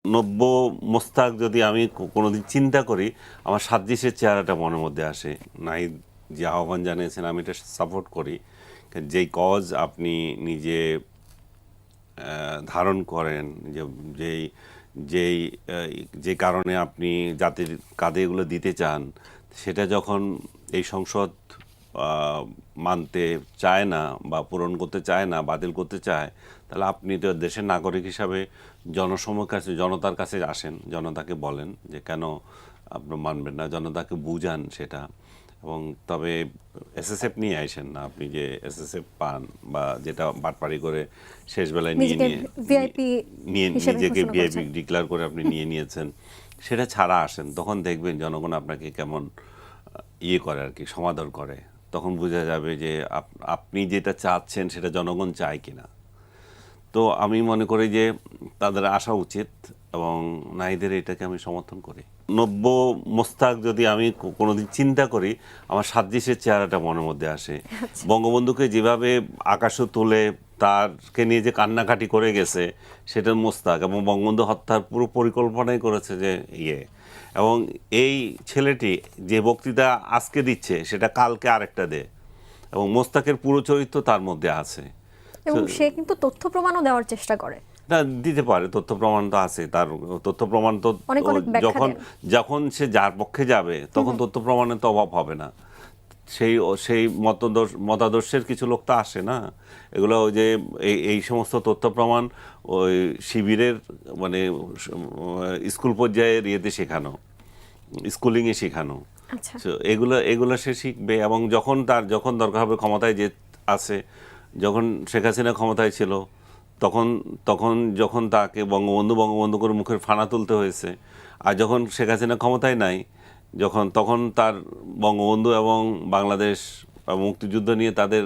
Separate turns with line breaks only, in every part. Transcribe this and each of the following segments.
নব্য মোস্তাক যদি আমি কোনোদিন চিন্তা করি, আমার সাদৃশ্যের চেহারাটা মনের মধ্যে আসে। নাহিদ যে আহ্বান জানিয়েছেন, আমি এটা সাপোর্ট করি। যেই কজ আপনি নিজে ধারণ করেন, যেই যেই যে কারণে আপনি জাতির কাঁধে এগুলো দিতে চান, সেটা যখন এই সংসদ মানতে চায় না বা পূরণ করতে চায় না, বাতিল করতে চায়, তাহলে আপনি তো দেশের নাগরিক হিসাবে জনতার কাছে আসেন, জনতাকে বলেন যে কেন আপনি মানবেন না, জনতাকে বুঝান সেটা। এবং তবে এসএসএফ নিয়ে আসেন না, আপনি যে এসএসএফ পান বা যেটা বাটপাড়ি করে শেষ বেলায় নিজেকে ভিআইপি ডিক্লেয়ার করে আপনি নিয়ে নিয়েছেন, সেটা ছাড়া আসেন, তখন দেখবেন জনগণ আপনাকে কেমন করে আর কি, সমাদর করে। তখন বোঝা যাবে যে আপনি যেটা চাচ্ছেন সেটা জনগণ চায় কিনা। তো আমি মনে করি যে তাদের আসা উচিত, এবং নাহিদের এটাকে আমি সমর্থন করি। নব্য মোস্তাক যদি আমি কোনোদিন চিন্তা করি, আমার সাদৃশ্যের চেহারাটা মনের মধ্যে আসে। বঙ্গবন্ধুকে যেভাবে আকাশে তুলে তারকে নিয়ে যে কান্নাকাটি করে গেছে, সেটার মোস্তাক, এবং বঙ্গবন্ধু হত্যার পুরো পরিকল্পনাই করেছে যে এবং এই ছেলেটি যে বক্তৃতা আজকে দিচ্ছে সেটা কালকে আরেকটা দে, এবং মোস্তাকের পুরো চরিত্র তার মধ্যে আছে।
এবং সে কিন্তু তথ্য প্রমাণও দেওয়ার চেষ্টা করে।
না, দিতে পারে, তথ্য প্রমাণ তো আছে, তার তথ্য প্রমাণ তো যখন সে যার পক্ষে যাবে তখন তথ্য প্রমাণের তো অভাব হবে না। সেই মতাদর্শের কিছু লোক তো আসে না, এগুলো ওই যে এই সমস্ত তথ্য প্রমাণ ওই শিবিরের মানে স্কুল পর্যায়ের ইয়েতে শেখানো, স্কুলিংয়ে শেখানো। এগুলো সে শিখবে, এবং যখন দরকার হবে, ক্ষমতায় যে আছে, যখন শেখ হাসিনা ক্ষমতায় ছিল যখন তাকে বঙ্গবন্ধু করে মুখের ফানা তুলতে হয়েছে, আর যখন শেখ হাসিনা ক্ষমতায় নাই, তখন তার বঙ্গবন্ধু এবং বাংলাদেশ মুক্তিযুদ্ধ নিয়ে তাদের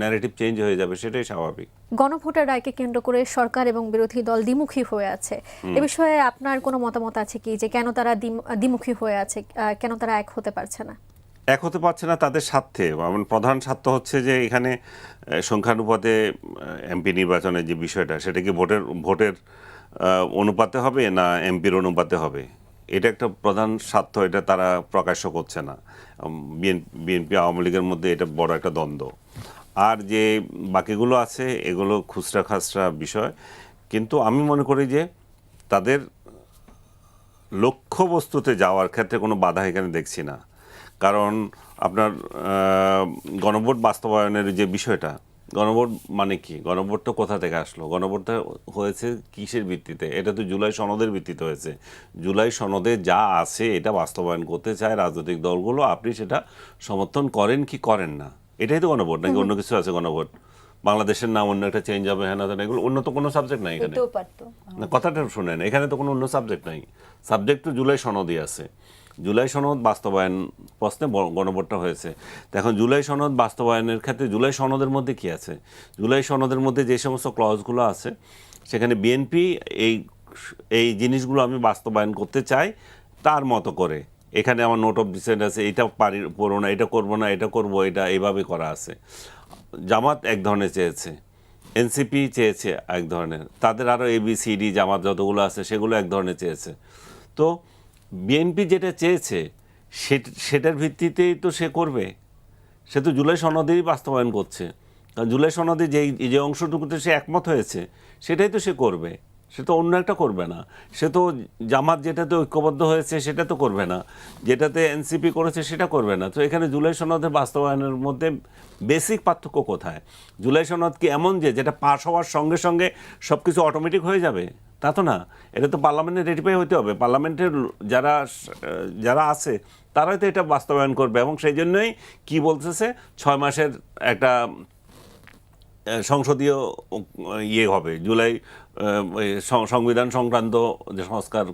ন্যারেটিভ চেঞ্জ হয়ে যাবে, সেটাই স্বাভাবিক।
গণভোটের রায়কে কেন্দ্র করে সরকার এবং বিরোধী দল দ্বিমুখী হয়ে আছে। এ বিষয়ে আপনার কোনো মতামত আছে কি, যে কেন তারা দ্বিমুখী হয়ে আছে, কেন তারা এক হতে পারছে না?
এক হতে পারছে না তাদের স্বার্থে, প্রধান স্বার্থ হচ্ছে যে এখানে সংখ্যানুপাতে এমপি নির্বাচনের যে বিষয়টা, সেটা কি ভোটের অনুপাতে হবে না এমপির অনুপাতে হবে, এটা একটা প্রধান স্বার্থ। এটা তারা প্রকাশ্য করছে না। বিএনপি আওয়ামী লীগের মধ্যে এটা বড় একটা দ্বন্দ্ব। আর যে বাকিগুলো আছে, এগুলো খুচরা খাসরা বিষয়। কিন্তু আমি মনে করি যে তাদের লক্ষ্যবস্তুতে যাওয়ার ক্ষেত্রে কোনো বাধা এখানে দেখছি না। কারণ আপনার গণভোট বাস্তবায়নের যে বিষয়টা, গণভোট মানে কি, গণভোটটা কোথা থেকে আসলো, গণভোটটা হয়েছে কিসের ভিত্তিতে? এটা তো জুলাই সনদের ভিত্তিতে হয়েছে। জুলাই সনদে যা আছে এটা বাস্তবায়ন করতে চায় রাজনৈতিক দলগুলো, আপনি সেটা সমর্থন করেন কি করেন না, এটাই তো গণভোট, নাকি অন্য কিছু আছে গণভোট? বাংলাদেশের নাম অন্য একটা চেঞ্জ হবে, হ্যাঁ না, এগুলো অন্য তো কোনো সাবজেক্ট নাই এখানে। কথাটা শুনেন, এখানে তো কোনো অন্য সাবজেক্ট নাই, সাবজেক্ট তো জুলাই সনদই আছে। জুলাই সনদ বাস্তবায়ন প্রশ্নে গণভোটটা হয়েছে। এখন জুলাই সনদ বাস্তবায়নের ক্ষেত্রে জুলাই সনদের মধ্যে কি আছে? জুলাই সনদের মধ্যে যে সমস্ত ক্লজগুলো আছে, সেখানে বিএনপি এই জিনিসগুলো আমি বাস্তবায়ন করতে চাই তার মতো করে। এখানে আমার নোট অফ ডিসেন্ট আছে, এটা পড়ো না, এটা করবো না, এটা করবো, এটা এইভাবে করা আছে। জামাত এক ধরনের চেয়েছে, এনসিপি চেয়েছে এক ধরনের, তাদের আরও ABCD জামাত যতগুলো আছে সেগুলো এক ধরনের চেয়েছে। তো বিএনপি যেটা চেয়েছে সেটার ভিত্তিতেই তো সে করবে, সে তো জুলাই সনদেই বাস্তবায়ন করছে। কারণ জুলাই সনদে যে অংশটুকুতে সে একমত হয়েছে সেটাই তো সে করবে, সে তো অন্য একটা করবে না। সে তো জামাত যেটাতে ঐক্যবদ্ধ হয়েছে সেটা তো করবে না, যেটাতে এনসিপি করেছে সেটা করবে না। তো এখানে জুলাই সনদের বাস্তবায়নের মধ্যে বেসিক পার্থক্য কোথায়? জুলাই সনদ কি এমন যেটা পাস হওয়ার সঙ্গে সঙ্গে সব কিছু অটোমেটিক হয়ে যাবে? তা তো না, এটা তো পার্লামেন্টে রেটিফাই হতে হবে। পার্লামেন্টের যারা আছে তারাই তো এটা বাস্তবায়ন করবে, এবং সেই জন্যই কি বলতেছে 6 মাসের একটা সংসদীয় হবে, জুলাই সংবিধান সংক্রান্ত যে সংস্কার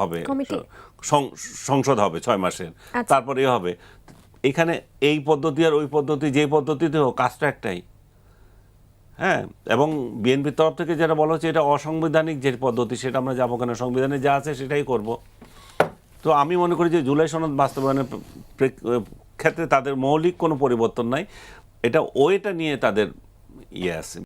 হবে, সংসদ হবে 6 মাসের, তারপরে হবে। এখানে এই পদ্ধতি আর ওই পদ্ধতি, যে পদ্ধতিতে হোক, কাজটা একটাই। হ্যাঁ, এবং বিএনপির তরফ থেকে যেটা বলা হচ্ছে এটা অসাংবিধানিক যে পদ্ধতি, সেটা আমরা যাবো কেন, সংবিধানে যা আছে সেটাই করব। তো আমি মনে করি যে জুলাই সনদ বাস্তবায়নের ক্ষেত্রে তাদের মৌলিক কোনো পরিবর্তন নাই, এটা ওয়েটা নিয়ে তাদের আছে।